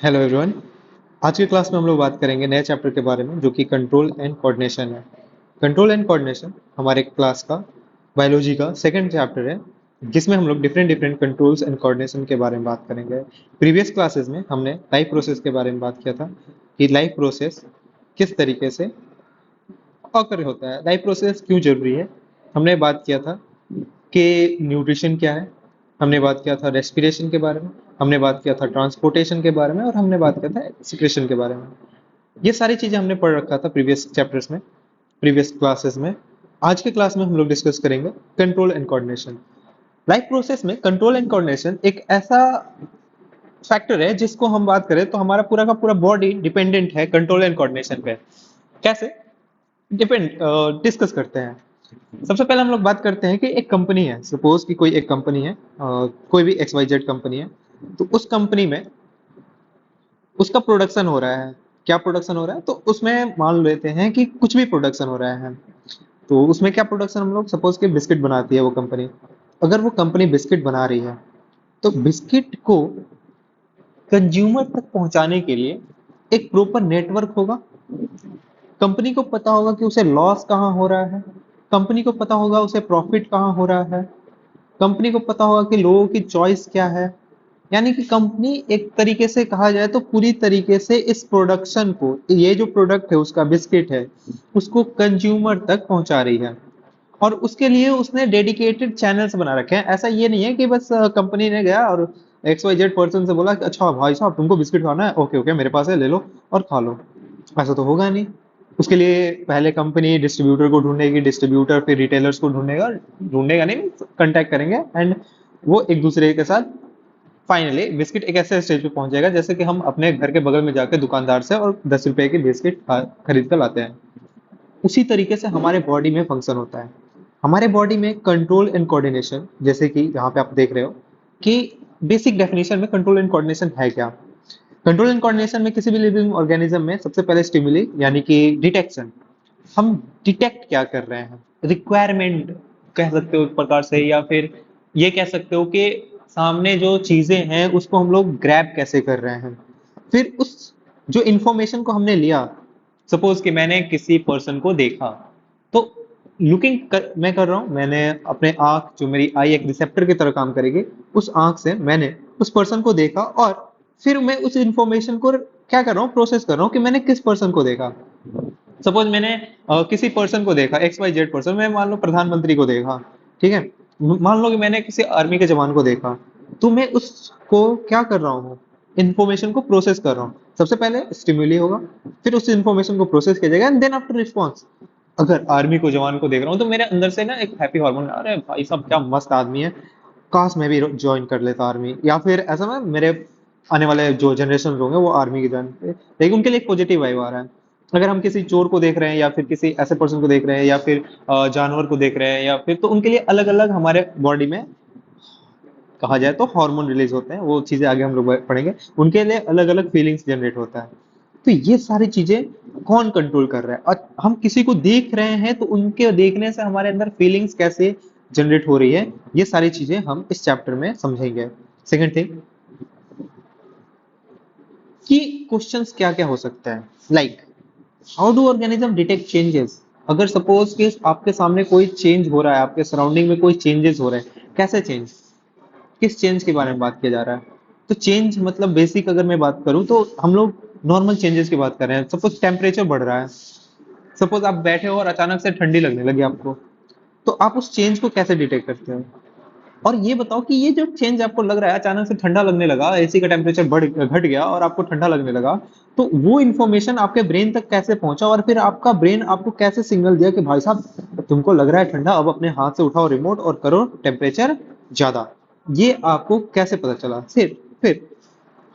Hello everyone. आज की class में हम लोग बात करेंगे नए चैप्टर के बारे में जो कि कंट्रोल एंड कोऑर्डिनेशन है। कंट्रोल एंड कोऑर्डिनेशन हमारे क्लास का बायोलॉजी का सेकंड चैप्टर है, जिसमें हम लोग different different controls and coordination के बारे में बात करेंगे। प्रीवियस क्लासेस में हमने लाइफ प्रोसेस के बारे में बात किया था कि लाइफ प्रोसेस किस तरीके से ऑकर होता है, लाइफ प्रोसेस क्यों जरूरी है। हमने बात किया था कि न्यूट्रिशन क्या है, हमने बात किया था रेस्पिरेशन के बारे में, हमने बात किया था ट्रांसपोर्टेशन के बारे में और हमने बात किया था सिक्रेशन के बारे में। ये सारी चीजें हमने पढ़ रखा था प्रीवियस चैप्टर्स में, प्रीवियस क्लासेस में। आज के क्लास में हम लोग डिस्कस करेंगे control and coordination. Life process में कंट्रोल एंड कोऑर्डिनेशन एक ऐसा फैक्टर है जिसको हम बात करें तो हमारा पूरा का पूरा बॉडी डिपेंडेंट है कंट्रोल एंड कोऑर्डिनेशन पे। कैसे डिपेंड डिस्कस करते हैं। सबसे पहले हम लोग बात करते हैं कि एक कंपनी है, सपोज कि कोई एक कंपनी है, कोई भी एक्स वाई जेड कंपनी है। तो उस कंपनी में उसका प्रोडक्शन हो रहा है। क्या प्रोडक्शन हो रहा है? तो उसमें मान लेते हैं कि कुछ भी प्रोडक्शन हो रहा है। तो उसमें क्या प्रोडक्शन, हम लोग सपोज कि बिस्किट बनाती है वो कंपनी। अगर वो कंपनी बिस्किट बना रही है तो बिस्किट को कंज्यूमर तक पहुंचाने के लिए एक प्रॉपर नेटवर्क होगा। कंपनी को पता होगा कि उसे लॉस कहाँ हो रहा है, कंपनी को पता होगा उसे प्रॉफिट कहाँ हो रहा है, कंपनी को पता होगा कि लोगों की चॉइस क्या है। यानी कि कंपनी एक तरीके से कहा जाए तो पूरी तरीके से इस प्रोडक्शन को, ये जो प्रोडक्ट है उसका बिस्किट है, उसको कंज्यूमर तक पहुंचा रही है। और उसके लिए उसने डेडिकेटेड चैनल्स बना रखे हैं। ऐसा ये नहीं है कि बस कंपनी ने गया और एक्स वाई जेड पर्सन से बोला कि अच्छा भाई साहब तुमको बिस्किट खाना है, ओके ओके मेरे पास है, ले लो और खा लो। ऐसा तो होगा नहीं। उसके लिए पहले कंपनी डिस्ट्रीब्यूटर को ढूंढेगी, डिस्ट्रीब्यूटर फिर रिटेलर्स को ढूंढेगा, ढूंढेगा नहीं, कांटेक्ट करेंगे एंड वो एक दूसरे के साथ फाइनली बिस्किट एक ऐसे स्टेज पे पहुंच जाएगा जैसे कि हम अपने घर के बगल में जाकर दुकानदार से और 10 रुपए की बिस्किट खरीद कर लाते हैं। उसी तरीके से हमारे बॉडी में फंक्शन होता है। हमारे बॉडी में कंट्रोल एंड कोऑर्डिनेशन, जैसे कि यहाँ पे आप देख रहे हो कि बेसिक डेफिनेशन में कंट्रोल एंड कोऑर्डिनेशन है क्या। कंट्रोल एंड कोऑर्डिनेशन में किसी भी लिविंग ऑर्गेनिज्म में सबसे पहले स्टिमुली यानी कि डिटेक्शन। हम डिटेक्ट क्या कर रहे हैं, रिक्वायरमेंट कह सकते हो एक प्रकार से, या फिर ये कह सकते हो कि सामने जो चीजें हैं उसको हम लोग ग्रैब कैसे कर रहे हैं। फिर उस जो इंफॉर्मेशन को हमने लिया, सपोज कि मैंने किसी पर्सन को देखा, तो मैं कर रहा हूँ, मैंने अपने आंख, जो मेरी आई एक रिसेप्टर की तरह काम करेगी, उस आंख से मैंने उस पर्सन को देखा और फिर मैं उस इंफॉर्मेशन को क्या कर रहा हूँ, प्रोसेस कर रहा हूँ कि मैंने किस पर्सन को देखा। सपोज मैंने किसी पर्सन को देखा, एक्स वाई जेड पर्सन, मैं मान लो प्रधानमंत्री को देखा, ठीक है। मान लो कि मैंने किसी आर्मी के जवान को देखा, तो मैं उसको क्या कर रहा हूँ, इंफॉर्मेशन को प्रोसेस कर रहा हूँ। सबसे पहले स्टिम्युली होगा, फिर उस इंफॉर्मेशन को प्रोसेस किया जाएगा एंड देन आफ्टर रिस्पॉन्स। अगर आर्मी को, जवान को देख रहा हूँ तो मेरे अंदर से ना एक हैप्पी हार्मोन, अरे भाई साहब क्या मस्त आदमी है, काश मैं भी ज्वाइन कर लेता आर्मी, या फिर ऐसा ना मेरे आने वाले जो जनरेशन होंगे वो आर्मी की ज्वाइन, लेकिन उनके लिए एक पॉजिटिव वाइब आ रहा है। अगर हम किसी चोर को देख रहे हैं या फिर किसी ऐसे पर्सन को देख रहे हैं या फिर जानवर को देख रहे हैं, या फिर तो उनके लिए अलग अलग हमारे बॉडी में कहा जाए तो हार्मोन रिलीज होते हैं, वो चीजें आगे हम लोग पढ़ेंगे। उनके लिए अलग अलग फीलिंग्स जनरेट होता है। तो ये सारी चीजें कौन कंट्रोल कर रहा है, और हम किसी को देख रहे हैं तो उनके देखने से हमारे अंदर फीलिंग्स कैसे जनरेट हो रही है, ये सारी चीजें हम इस चैप्टर में समझेंगे। सेकंड थिंग कि क्वेश्चंस क्या क्या हो सकता है, like how do organism detect changes. अगर सपोज कि आपके सामने कोई चेंज हो रहा है, आपके सराउंडिंग में कोई चेंजेस हो रहे हैं, कैसे चेंज, किस चेंज के बारे में बात किया जा रहा है। तो चेंज मतलब बेसिक अगर मैं बात करूं तो हम लोग नॉर्मल चेंजेस की बात कर रहे हैं। सपोज टेम्परेचर बढ़ रहा है, सपोज आप बैठे हो और अचानक से ठंडी लगने लगी आपको, तो आप उस चेंज को कैसे डिटेक्ट करते हो। और ये बताओ कि ये जो चेंज आपको लग रहा है, अचानक से ठंडा लगने लगा, एसी का टेम्परेचर बढ़ घट गया और आपको ठंडा लगने लगा, तो वो इन्फॉर्मेशन आपके ब्रेन तक कैसे पहुंचा और फिर आपका ब्रेन आपको कैसे सिग्नल दिया कि भाई साहब तुमको लग रहा है ठंडा, अब अपने हाथ से उठाओ रिमोट और करो टेम्परेचर ज्यादा। ये आपको कैसे पता चला। फिर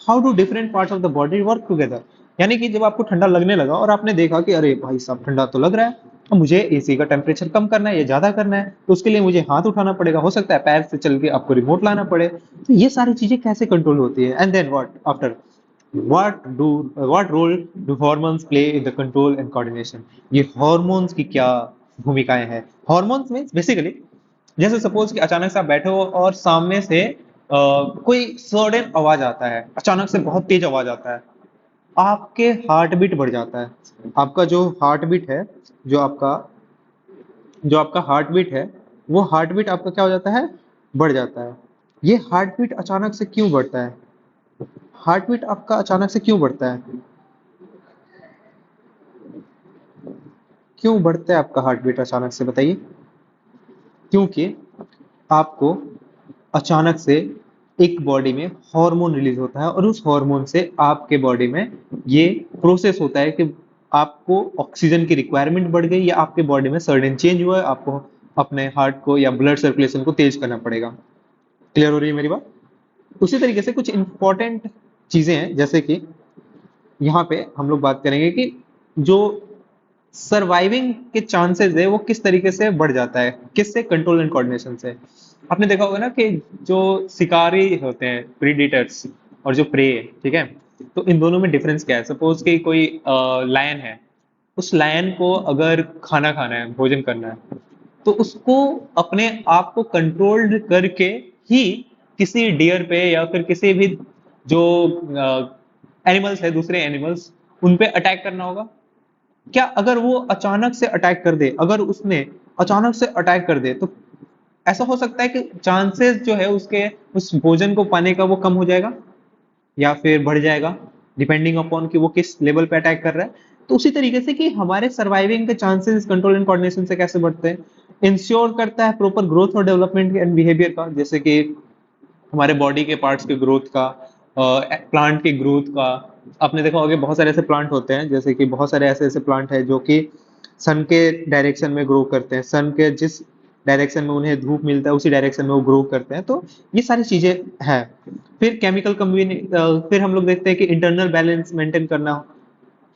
how do different parts of the body work together. यानी कि जब आपको ठंडा लगने लगा और आपने देखा कि अरे भाई साहब ठंडा तो लग रहा है, अब मुझे एसी का टेम्परेचर कम करना है या ज्यादा करना है, तो उसके लिए मुझे हाथ उठाना पड़ेगा, हो सकता है पैर से चल के आपको रिमोट लाना पड़े। तो ये सारी चीजें कैसे कंट्रोल होती है, and then what after, what role do hormones play in the control and coordination. ये हॉर्मोन्स की क्या भूमिकाएं हैं। हॉर्मोन्स मींस बेसिकली, जैसे सपोज कि अचानक से आप बैठे हो और सामने से कोई सडन आवाज आता है, अचानक से बहुत तेज आवाज आता है, आपके हार्ट बीट बढ़ जाता है। आपका जो हार्ट बीट है, जो आपका जो आपका हार्ट बीट है, वो हार्ट बीट आपका क्या हो जाता है, बढ़ जाता है। ये हार्ट बीट अचानक से क्यों बढ़ता है? हार्ट बीट आपका अचानक से क्यों बढ़ता है? क्यों बढ़ता है आपका हार्ट बीट अचानक से, बताइए। क्योंकि आपको अचानक से एक बॉडी में हार्मोन रिलीज होता है, और उस हार्मोन से आपके बॉडी में ये प्रोसेस होता है कि आपको ऑक्सीजन की रिक्वायरमेंट बढ़ गई, या आपके बॉडी में सडन चेंज हुआ है, आपको अपने हार्ट को या ब्लड सर्कुलेशन को तेज करना पड़ेगा। क्लियर हो रही है मेरी बात? उसी तरीके से कुछ इंपॉर्टेंट चीजें हैं, जैसे कि यहाँ पे हम लोग बात करेंगे कि जो सर्वाइविंग के चांसेस है वो किस तरीके से बढ़ जाता है, किससे, कंट्रोल एंड कोऑर्डिनेशन से। आपने देखा होगा ना कि जो शिकारी होते हैं, प्रीडेटर्स, और जो प्रे, ठीक है, तो इन दोनों में डिफरेंस क्या है? सपोज कि कोई लायन है, उस लायन को अगर खाना खाना है, भोजन करना है, तो उसको अपने आप को कंट्रोल्ड करके ही किसी डियर पे या फिर किसी भी जो एनिमल्स है, दूसरे एनिमल्स, उन पे अटैक करना होगा। क्या अगर वो अचानक से अटैक कर दे, अगर उसने अचानक से अटैक कर दे, तो ऐसा हो सकता है कि चांसेस जो है उसके उस भोजन को पाने का वो कम हो जाएगा या फिर बढ़ जाएगा, डिपेंडिंग अपॉन कि वो किस लेवल पे अटैक कर रहा है। तो उसी तरीके से कि हमारे सर्वाइविंग के चांसेस कंट्रोल एंड कोऑर्डिनेशन से कैसे बढ़ते हैं, इंश्योर करता है प्रॉपर ग्रोथ और डेवलपमेंट एंड बिहेवियर का, जैसे कि हमारे बॉडी के पार्ट्स के ग्रोथ का, प्लांट के ग्रोथ का। आपने देखा होगा बहुत सारे ऐसे प्लांट होते हैं, जैसे कि बहुत सारे ऐसे ऐसे प्लांट हैं जो कि सन के डायरेक्शन में ग्रो करते हैं, सन के जिस डायरेक्शन में उन्हें धूप मिलता है उसी डायरेक्शन में वो ग्रो करते हैं। तो ये सारी चीजें हैं। फिर केमिकल फिर हम लोग देखते हैं कि इंटरनल बैलेंस मेंटेन करना,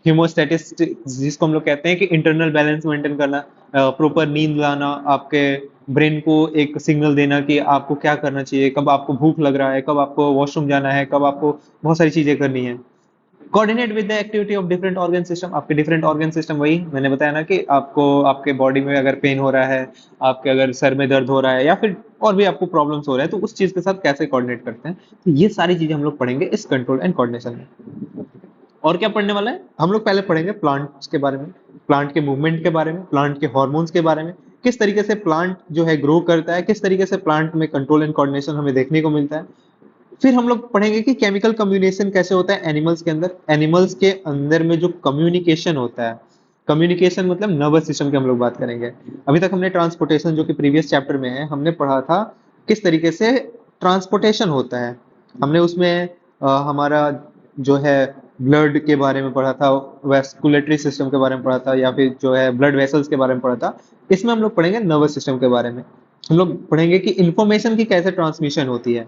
हीमोस्टैटिस्टिक्स जिसको हम लोग कहते हैं कि इंटरनल बैलेंस मेंटेन करना, प्रॉपर नींद लाना, आपके ब्रेन को एक सिग्नल देना कि आपको क्या करना चाहिए, कब आपको भूख लग रहा है, कब आपको वॉशरूम जाना है, कब आपको बहुत सारी चीजें करनी है। Coordinate with the activity of different organ system, आपके डिफरेंट ऑर्गन सिस्टम, वही मैंने बताया ना कि आपको आपके बॉडी में अगर पेन हो रहा है, आपके अगर सर में दर्द हो रहा है, या फिर और भी आपको प्रॉब्लम्स हो रहे हैं, तो उस चीज के साथ कैसे कोऑर्डिनेट करते हैं। तो ये सारी चीजें हम लोग पढ़ेंगे इस कंट्रोल एंड कोऑर्डिनेशन में। और क्या पढ़ने वाला है, हम लोग पहले पढ़ेंगे प्लांट्स के बारे में, प्लांट के मूवमेंट के बारे में, प्लांट के हॉर्मोन्स के बारे में, किस तरीके से प्लांट जो है ग्रो करता है, किस तरीके से प्लांट में कंट्रोल एंड कोऑर्डिनेशन हमें देखने को मिलता है। फिर हम लोग पढ़ेंगे कि केमिकल कम्युनिकेशन कैसे होता है एनिमल्स के अंदर, एनिमल्स के अंदर में जो कम्युनिकेशन होता है, कम्युनिकेशन मतलब नर्वस सिस्टम की हम लोग बात करेंगे। अभी तक हमने ट्रांसपोर्टेशन, जो कि प्रीवियस चैप्टर में है, हमने पढ़ा था किस तरीके से ट्रांसपोर्टेशन होता है। हमने उसमें हमारा जो है ब्लड के बारे में पढ़ा था, वेस्कुलेटरी सिस्टम के बारे में पढ़ा था, या फिर जो है ब्लड वेसल्स के बारे में पढ़ा था। इसमें हम लोग पढ़ेंगे नर्वस सिस्टम के बारे में। हम लोग पढ़ेंगे कि इंफॉर्मेशन की कैसे ट्रांसमिशन होती है।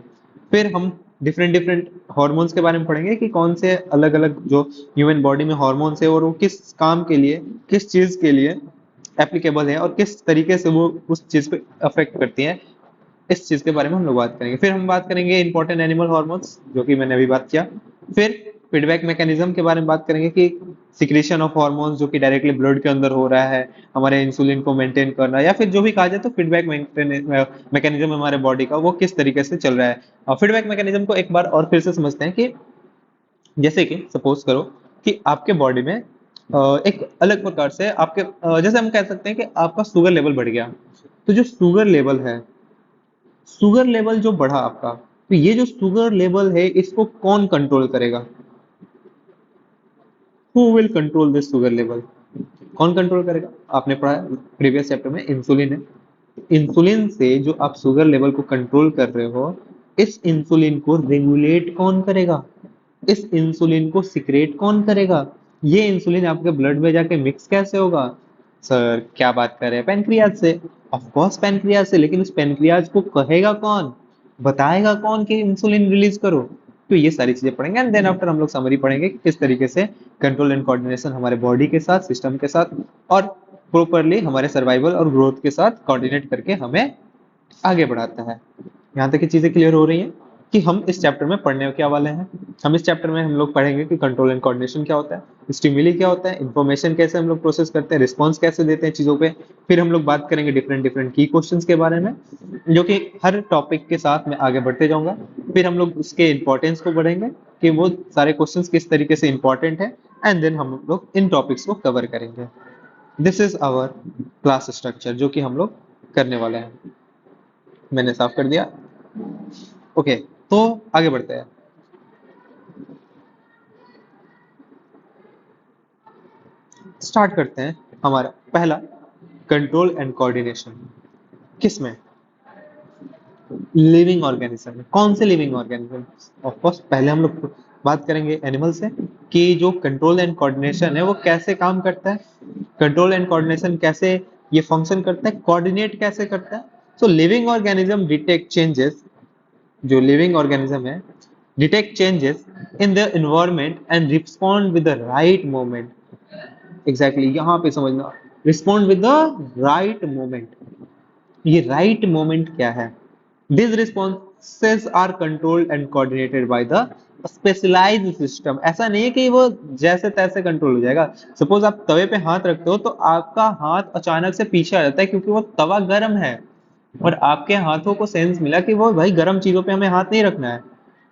फिर हम डिफरेंट डिफरेंट हॉर्मोन्स के बारे में पढ़ेंगे कि कौन से अलग अलग जो ह्यूमन बॉडी में हॉर्मोन्स है, और वो किस काम के लिए, किस चीज के लिए एप्लीकेबल है, और किस तरीके से वो उस चीज को अफेक्ट करती है। इस चीज के बारे में हम लोग बात करेंगे। फिर हम बात करेंगे इंपॉर्टेंट एनिमल हॉर्मोन्स, जो कि मैंने अभी बात किया। फिर फीडबैक मैकेनिज्म के बारे में बात करेंगे कि सिक्रेशन ऑफ हॉर्मोन्स जो कि डायरेक्टली ब्लड के अंदर हो रहा है, हमारे इंसुलिन को मेंटेन करना, या फिर जो भी कहा जाए, तो फीडबैक मैकेनिज्म हमारे बॉडी का वो किस तरीके से चल रहा है। और फीडबैक मैकेनिज्म को एक बार और फिर से समझते हैं कि जैसे कि सपोज करो कि आपके बॉडी में एक अलग प्रकार से आपके जैसे हम कह सकते हैं कि आपका शुगर लेवल बढ़ गया। तो जो शुगर लेवल है, शुगर लेवल जो बढ़ा आपका, तो ये जो शुगर लेवल है इसको कौन कंट्रोल करेगा? Who will control this sugar level? कौन कंट्रोल करेगा? आपने पढ़ा प्रीवियस चैप्टर में, इंसुलिन है। इंसुलिन से जो आप शुगर लेवल को कंट्रोल कर रहे हो, इस इंसुलिन को रेगुलेट कौन करेगा? इस इंसुलिन को सिक्रेट कौन करेगा? ये इंसुलिन आपके ब्लड में जाके मिक्स कैसे होगा? सर क्या बात कर रहे हैं, पेनक्रियाज से। ऑफ कोर्स पेनक्रियाज से, लेकिन उस पेनक्रियाज को कहेगा कौन, बताएगा कौन कि इंसुलिन रिलीज करो? तो ये सारी चीजें पढ़ेंगे, एंड देन आफ्टर हम लोग समरी पढ़ेंगे कि किस तरीके से कंट्रोल एंड कोऑर्डिनेशन हमारे बॉडी के साथ, सिस्टम के साथ, और प्रॉपरली हमारे सर्वाइवल और ग्रोथ के साथ कोऑर्डिनेट करके हमें आगे बढ़ाता है। यहाँ तक की चीजें क्लियर हो रही हैं? कि हम इस चैप्टर में पढ़ने क्या वाले हैं। हम इस चैप्टर में हम लोग पढ़ेंगे कि कंट्रोल एंड कोऑर्डिनेशन क्या होता है, स्टिमुली क्या होता है, इंफॉर्मेशन कैसे हम लोग प्रोसेस करते हैं, रिस्पॉन्स कैसे देते हैं चीजों पे। फिर हम लोग बात करेंगे डिफरेंट डिफरेंट की क्वेश्चंस के बारे में, जो कि हर टॉपिक के साथ मैं आगे बढ़ते जाऊंगा। फिर हम लोग उसके इंपॉर्टेंस को बढ़ेंगे कि वो सारे क्वेश्चंस किस तरीके से इंपॉर्टेंट है, एंड देन हम लोग इन टॉपिक्स को कवर करेंगे। This is our class structure जो कि हम लोग करने वाले हैं। मैंने साफ कर दिया। ओके, तो आगे बढ़ते हैं। स्टार्ट करते हैं हमारा पहला कंट्रोल एंड कोऑर्डिनेशन। किसमें? लिविंग ऑर्गेनिज्म में। कौन से लिविंग ऑर्गेनिज्म? ऑफ कोर्स पहले हम लोग बात करेंगे एनिमल से कि जो कंट्रोल एंड कोऑर्डिनेशन है वो कैसे काम करता है, कंट्रोल एंड कोऑर्डिनेशन कैसे ये फंक्शन करता है, कोऑर्डिनेट कैसे करता है। सो लिविंग ऑर्गेनिज्म डिटेक्ट चेंजेस, जो लिविंग ऑर्गेनिज्म है detect changes in the environment and respond with the right moment. Exactly यहाँ पे समझना, respond with the right moment. ये राइट मोमेंट क्या है? These responses are controlled and coordinated by the specialized system। ऐसा नहीं है कि वो जैसे तैसे कंट्रोल हो जाएगा। सपोज आप तवे पे हाथ रखते हो तो आपका हाथ अचानक से पीछे आ जाता है क्योंकि वो तवा गर्म है, और आपके हाथों को सेंस मिला कि वो भाई गर्म चीजों पे हमें हाथ नहीं रखना है।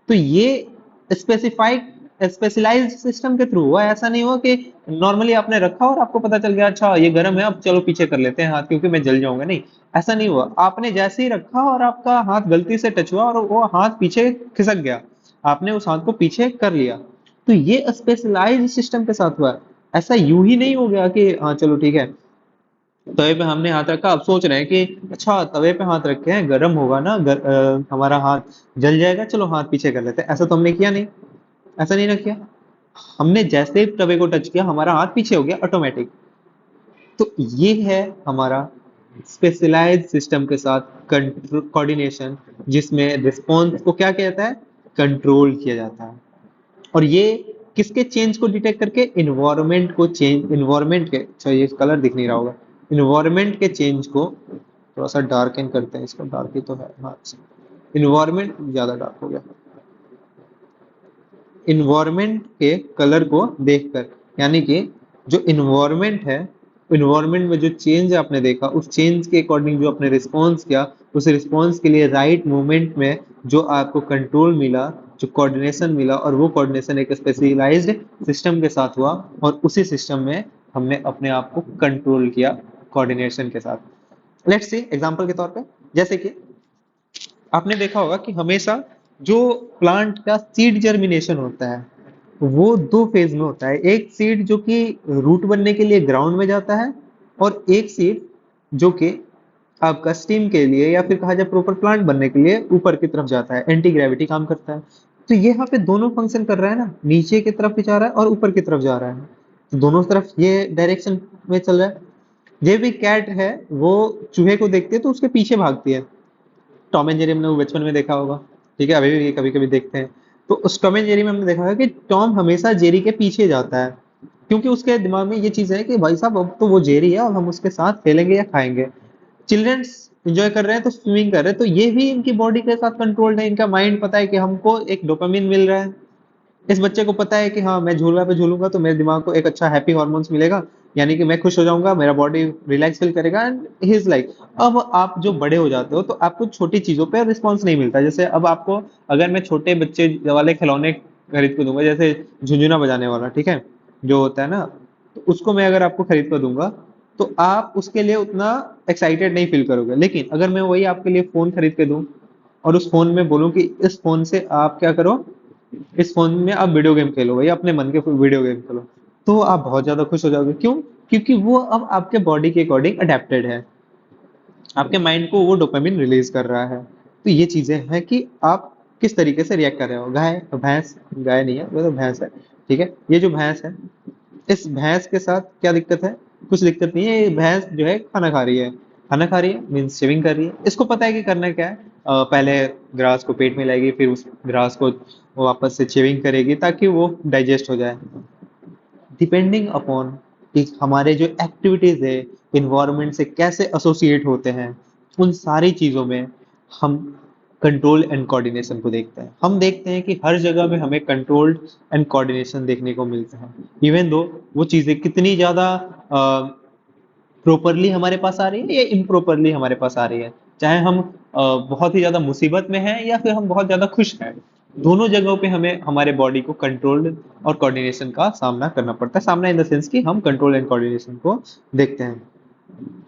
तो ये स्पेसिफाइड स्पेशलाइज्ड सिस्टम के थ्रू हुआ। ऐसा नहीं हुआ कि नॉर्मली आपने रखा और आपको पता चल गया अच्छा ये गर्म है अब चलो पीछे कर लेते हैं हाथ क्योंकि मैं जल जाऊंगा। नहीं, ऐसा नहीं हुआ। आपने जैसे ही रखा और आपका हाथ गलती से टच हुआ और वो हाथ पीछे खिसक गया, आपने उस हाथ को पीछे कर लिया। तो ये स्पेशलाइज्ड सिस्टम के साथ हुआ। ऐसा यूं ही नहीं हो गया कि हाँ चलो ठीक है तवे पे हमने हाथ रखा, अब सोच रहे हैं कि अच्छा तवे पे हाथ रखे हैं गर्म होगा ना, हमारा हाथ जल जाएगा, चलो हाथ पीछे कर लेते हैं। ऐसा तो हमने किया नहीं, ऐसा नहीं ना किया। हमने जैसे ही तवे को टच किया हमारा हाथ पीछे हो गया ऑटोमेटिक। तो ये है हमारा स्पेशलाइज्ड सिस्टम के साथ कोऑर्डिनेशन, जिसमें रिस्पॉन्स को क्या कहता है, कंट्रोल किया जाता है। और ये किसके चेंज को डिटेक्ट करके, इन्वायरमेंट को चेंज, इन्वायरमेंट के, अच्छा ये कलर दिख नहीं रहा होगा, इन्वायरमेंट के चेंज को थोड़ा सा डार्कन करते हैं इसको, डार्क ही तो है हाँ, इन्वायरमेंट ज्यादा डार्क हो गया। इन्वायरमेंट के कलर को देखकर, यानी कि जो इन्वायरमेंट है, इन्वायरमेंट में जो चेंज आपने देखा उस चेंज के अकॉर्डिंग जो आपने रिस्पॉन्स किया, उस रिस्पॉन्स के लिए राइट मोमेंट में जो आपको कंट्रोल मिला, जो कोऑर्डिनेशन मिला, और वो कोऑर्डिनेशन एक स्पेशलाइज्ड सिस्टम के साथ हुआ और उसी सिस्टम में हमने अपने आप को कंट्रोल किया कोऑर्डिनेशन के साथ। लेट्स सी एग्जांपल के तौर पे, जैसे कि आपने देखा होगा कि हमेशा जो प्लांट का सीड जर्मिनेशन होता है वो दो फेज में होता है। एक सीड जो कि रूट बनने के लिए ग्राउंड में जाता है, और एक सीड जो कि आपका स्टीम के लिए या फिर कहा जाए प्रॉपर प्लांट बनने के लिए ऊपर की तरफ जाता है, एंटी ग्रेविटी काम करता है। तो ये यहाँ पे दोनों फंक्शन कर रहा है ना, नीचे की तरफ भी जा रहा है और ऊपर की तरफ जा रहा है, तो दोनों तरफ ये डायरेक्शन में चल रहा है। ये भी कैट है, वो चूहे को देखती है तो उसके पीछे भागती है। टॉम एंड जेरी हमने बचपन में देखा होगा, ठीक है, अभी भी कभी कभी देखते हैं। तो उस टॉम एंड जेरी में हमने देखा है कि टॉम हमेशा जेरी के पीछे जाता है, क्योंकि उसके दिमाग में ये चीज है कि भाई साहब अब तो वो जेरी है और हम उसके साथ खेलेंगे या खाएंगे। चिल्ड्रंस एंजॉय कर रहे हैं तो स्विमिंग कर रहे हैं, तो ये भी इनकी बॉडी के साथ कंट्रोल्ड है। इनका माइंड पता है कि हमको एक डोपामिन मिल रहा है। इस बच्चे को पता है कि हाँ मैं झूला पे झूलूंगा तो मेरे दिमाग को एक अच्छा हैप्पी हार्मोन्स मिलेगा, यानी कि मैं खुश हो जाऊंगा, मेरा बॉडी रिलैक्स फील करेगा, एंड ही इज लाइक। अब आप जो बड़े हो जाते हो तो आपको छोटी चीजों पे रिस्पॉन्स नहीं मिलता। जैसे अब आपको, अगर मैं छोटे बच्चे वाले खिलौने खरीद कर दूंगा, जैसे झुंझुना बजाने वाला, ठीक है, जो होता है ना, तो उसको मैं अगर आपको खरीद कर दूंगा तो आप उसके लिए उतना एक्साइटेड नहीं फील करोगे। लेकिन अगर मैं वही आपके लिए फोन खरीद के दूं और उस फोन में बोलूं कि इस फोन से आप क्या करो, इस फोन में आप वीडियो गेम खेलो भाई, अपने मन के वीडियो गेम खेलो, तो आप बहुत ज्यादा खुश हो जाओगे। क्यों? क्योंकि वो अब आपके बॉडी के अकॉर्डिंग अडेप्टेड है, आपके माइंड को वो डोपामिन रिलीज कर रहा है। तो ये चीजें हैं कि आप किस तरीके से रिएक्ट कर रहे हो। गाय, भैंस, गाय नहीं है वो तो भैंस है, ठीक है, ये जो भैंस है, इस भैंस के साथ क्या दिक्कत है? कुछ दिक्कत नहीं है। ये भैंस जो है खाना खा रही है, खाना खा रही है मीन्स शेविंग कर रही है। इसको पता है कि करना क्या है, पहले ग्रास को पेट में लाएगी, फिर उस ग्रास को वो वापस से शेविंग करेगी ताकि वो डाइजेस्ट हो जाए। डिपेंडिंग अपॉन कि हमारे जो एक्टिविटीज है इन्वायरमेंट से कैसे एसोसिएट होते हैं, उन सारी चीजों में हम कंट्रोल एंड कोऑर्डिनेशन को देखते हैं। हम देखते हैं कि हर जगह में हमें कंट्रोल्ड एंड कोऑर्डिनेशन देखने को मिलता है, इवन दो वो चीजें कितनी ज्यादा प्रॉपरली हमारे पास आ रही है या इम्प्रॉपरली हमारे पास आ रही है, चाहे हम बहुत ही ज्यादा मुसीबत में हैं या फिर हम बहुत ज्यादा खुश हैं, दोनों जगहों पे हमें हमारे बॉडी को कंट्रोल और कोऑर्डिनेशन का सामना करना पड़ता है। सामना इन द सेंस कि हम कंट्रोल एंड कोऑर्डिनेशन को देखते हैं।